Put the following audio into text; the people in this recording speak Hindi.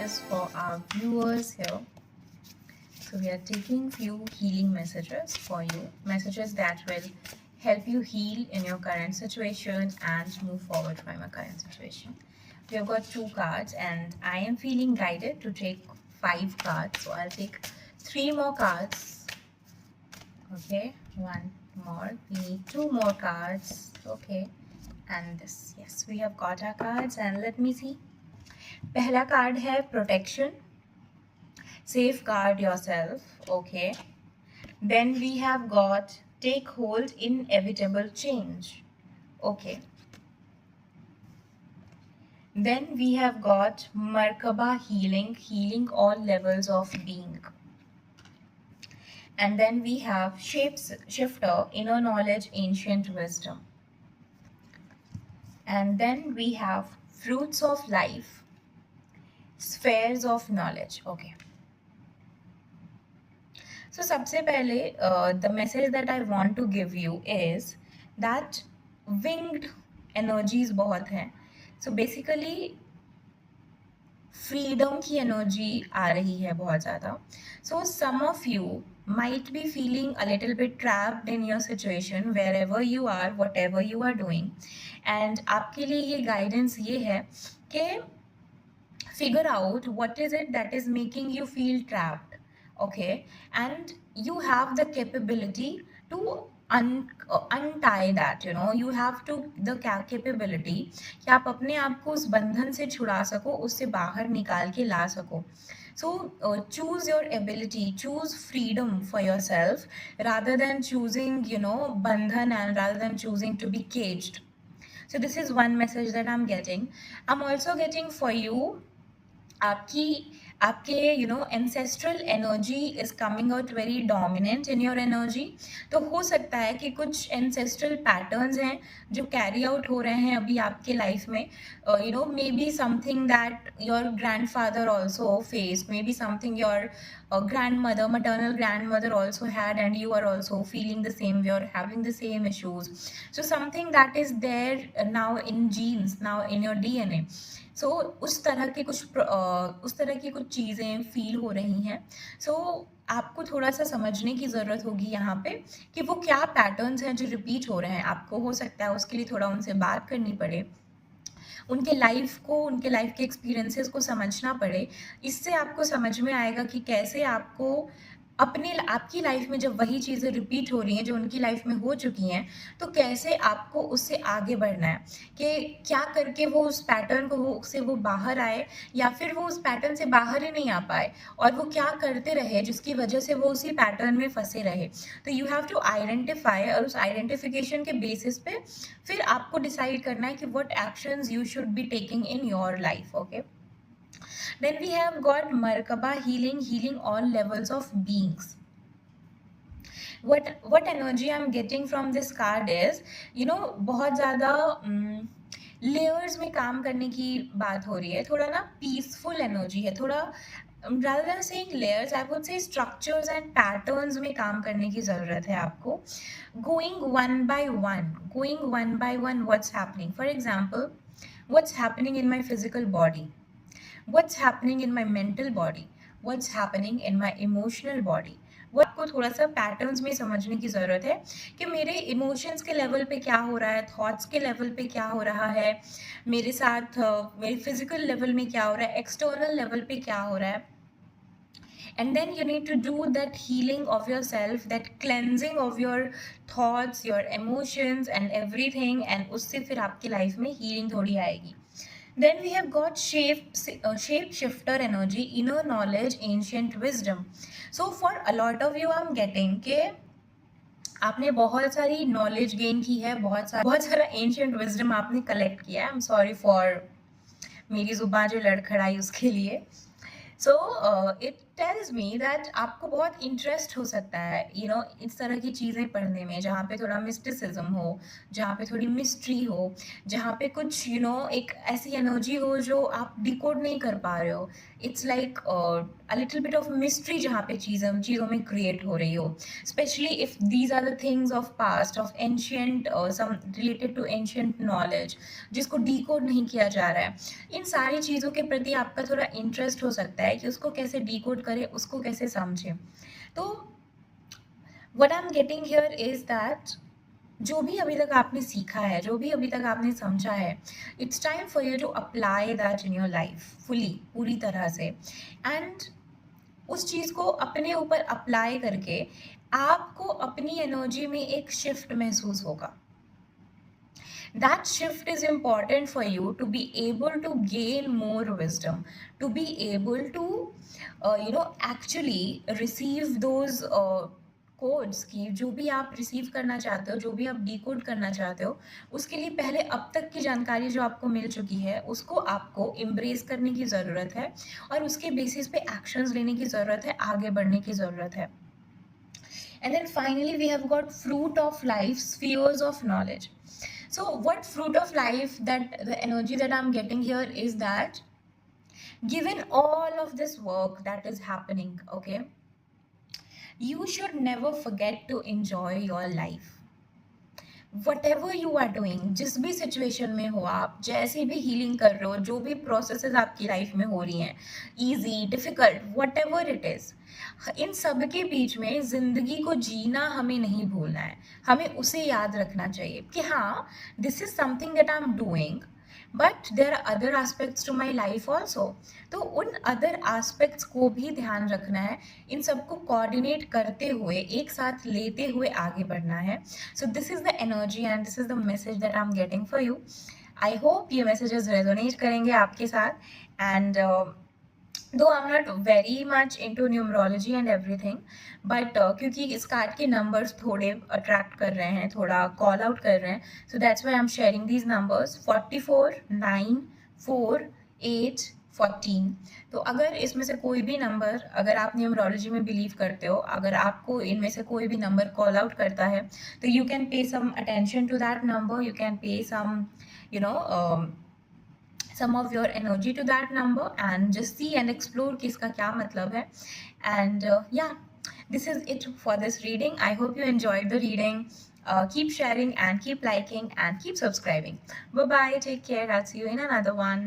messages for our viewers here. So we are taking few healing messages for you, messages that will help you heal in your current situation and move forward from your current situation. We have got 2 cards and I am feeling guided to take 5 cards. So I'll take 3 more cards. Okay, 1 more. We need 2 more cards. Okay, and this, yes, we have got our cards and let me see. पहला कार्ड है protection, safeguard yourself. Okay, then we have got take hold, inevitable change. Okay, then we have got Merkaba, healing all levels of being. And then we have shifter, inner knowledge, ancient wisdom. And then we have fruits of life, spheres of knowledge. Okay, so सबसे पहले the message that I want to give you is that winged energies बहुत हैं. So basically freedom की energy आ रही है बहुत ज़्यादा. So some of you might be feeling a little bit trapped in your situation wherever you are, whatever you are doing. And आपके लिए ये guidance ये है कि figure out what is it that is making you feel trapped. Okay, and you have the capability to untie that, you know, you have to the capability कि आप अपने आप को उस बंधन से छुड़ा सको, उससे बाहर निकाल के ला सको. So choose your ability, choose freedom for yourself rather than choosing, you know, bandhan, and rather than choosing to be caged. So this is one message that I'm getting. I'm also getting for you आपके you know ancestral energy is coming out very dominant in your energy. तो हो सकता है कि कुछ ancestral patterns हैं जो carry out हो रहे हैं अभी आपके life में. You know, maybe something that your grandfather also faced, maybe something your grandmother, maternal grandmother also had, and you are also feeling the same way or having the same issues. So something that is there now in genes, now in your DNA. So उस तरह की कुछ चीज़ें फील हो रही हैं. So आपको थोड़ा सा समझने की ज़रूरत होगी यहाँ पे कि वो क्या पैटर्न्स हैं जो रिपीट हो रहे हैं. आपको हो सकता है उसके लिए थोड़ा उनसे बात करनी पड़े, उनके लाइफ के एक्सपीरियंसेस को समझना पड़े. इससे आपको समझ में आएगा कि कैसे आपको आपकी लाइफ में जब वही चीज़ें रिपीट हो रही हैं जो उनकी लाइफ में हो चुकी हैं, तो कैसे आपको उससे आगे बढ़ना है, कि क्या करके वो उस पैटर्न को से वो बाहर आए, या फिर वो उस पैटर्न से बाहर ही नहीं आ पाए और वो क्या करते रहे जिसकी वजह से वो उसी पैटर्न में फंसे रहे. तो यू हैव टू आइडेंटिफाई, और उस आइडेंटिफिकेशन के बेसिस पे फिर आपको डिसाइड करना है कि what actions you should be taking in your life. Okay, then we have got Merkaba, healing all levels of beings. What energy I'm getting from this card is, you know, बहुत ज़्यादा लेयर्स में काम करने की बात हो रही है. थोड़ा ना पीसफुल एनर्जी है, थोड़ा rather than saying layers, I would say structures and patterns में काम करने की ज़रूरत है आपको. Going one by one, what's happening. For example, what's happening in my physical body, what's happening in my mental body, what's happening in my emotional body. वो आपको थोड़ा सा पैटर्न्स में समझने की ज़रूरत है कि मेरे इमोशंस के लेवल पे क्या हो रहा है, थॉट्स के लेवल पे क्या हो रहा है, मेरे साथ मेरे फिजिकल लेवल में क्या हो रहा है, एक्सटर्नल लेवल पे क्या हो रहा है. And then you need to do that healing of yourself, that cleansing of your thoughts, your emotions and everything, and उससे फिर आपकी लाइफ में healing थोड़ी आएगी. Then we have got shape shifter energy, inner knowledge, ancient wisdom. So for a lot of you I'm getting कि आपने बहुत सारी नॉलेज गेन की है, बहुत सारा एंशियंट विजडम आपने कलेक्ट किया है. आई एम सॉरी फॉर मेरी जुबान जो लड़खड़ाई उसके लिए. So it tells me that आपको बहुत इंटरेस्ट हो सकता है इस तरह की चीज़ें पढ़ने में, जहाँ पे थोड़ा मिस्टिसिज्म हो, जहाँ पे थोड़ी मिस्ट्री हो, जहाँ पे कुछ एक ऐसी एनर्जी हो जो आप डिकोड नहीं कर पा रहे हो। It's like a little bit of mystery जहाँ पे चीज़ों में क्रिएट हो रही हो, specially if these are the things of past, of ancient, some related to ancient knowledge जिसको डिकोड नहीं किया जा रहा है। इन सारी चीज़ों के प्रति आपका थोड़ा इंटरेस्ट हो सकता है कि उसको कैसे डिकोड करें, उसको कैसे समझें। तो what I am getting here is that जो भी अभी तक आपने सीखा है, जो भी अभी तक आपने समझा है, it's time for you to apply that in your life fully, पूरी तरह से। एंड उस चीज़ को अपने ऊपर अप्लाई करके आपको अपनी एनर्जी में एक शिफ्ट महसूस होगा। That shift is important for you to be able to gain more wisdom, to be able to actually receive those codes की जो भी आप रिसीव करना चाहते हो, जो भी आप डिकोड करना चाहते हो, उसके लिए पहले अब तक की जानकारी जो आपको मिल चुकी है उसको आपको एम्ब्रेस करने की ज़रूरत है और उसके बेसिस पे एक्शंस लेने की ज़रूरत है, आगे बढ़ने की ज़रूरत है। And then finally we have got fruit of life, spheres of knowledge. So what fruit of life, that the energy that I'm getting here is that given all of this work that is happening, okay, you should never forget to enjoy your life. Whatever you are doing, जिस भी सिचुएशन में हो, आप जैसे भी हीलिंग कर रहे हो, जो भी प्रोसेसेस आपकी लाइफ में हो रही हैं, easy, difficult, whatever it is, इन सब के बीच में ज़िंदगी को जीना हमें नहीं भूलना है। हमें उसे याद रखना चाहिए कि हाँ, this is something that I am doing, but there are other aspects to my life also. तो उन अदर एस्पेक्ट्स को भी ध्यान रखना है, इन सबको कोऑर्डिनेट करते हुए, एक साथ लेते हुए आगे बढ़ना है। So this is the energy and this is the message that I am getting for you. I hope ये मैसेजेस रेजोनेट करेंगे आपके साथ। And though I'm not very much into numerology and everything, but क्योंकि इस कार्ड के numbers थोड़े attract कर रहे हैं, थोड़ा call out कर रहे हैं, so that's why I'm sharing these numbers 44, 9, 4, 8, 14। तो अगर इसमें से कोई भी नंबर, अगर आप न्यूमरोलॉजी में बिलीव करते हो, अगर आपको इनमें से कोई भी नंबर कॉल आउट करता है, तो you can pay some attention to that number, you can pay some some of your energy to that number and just see and explore कि इसका क्या मतलब है। And yeah, this is it for this reading. I hope you enjoyed the reading. Keep sharing and keep liking and keep subscribing. Bye bye, take care, I'll see you in another one.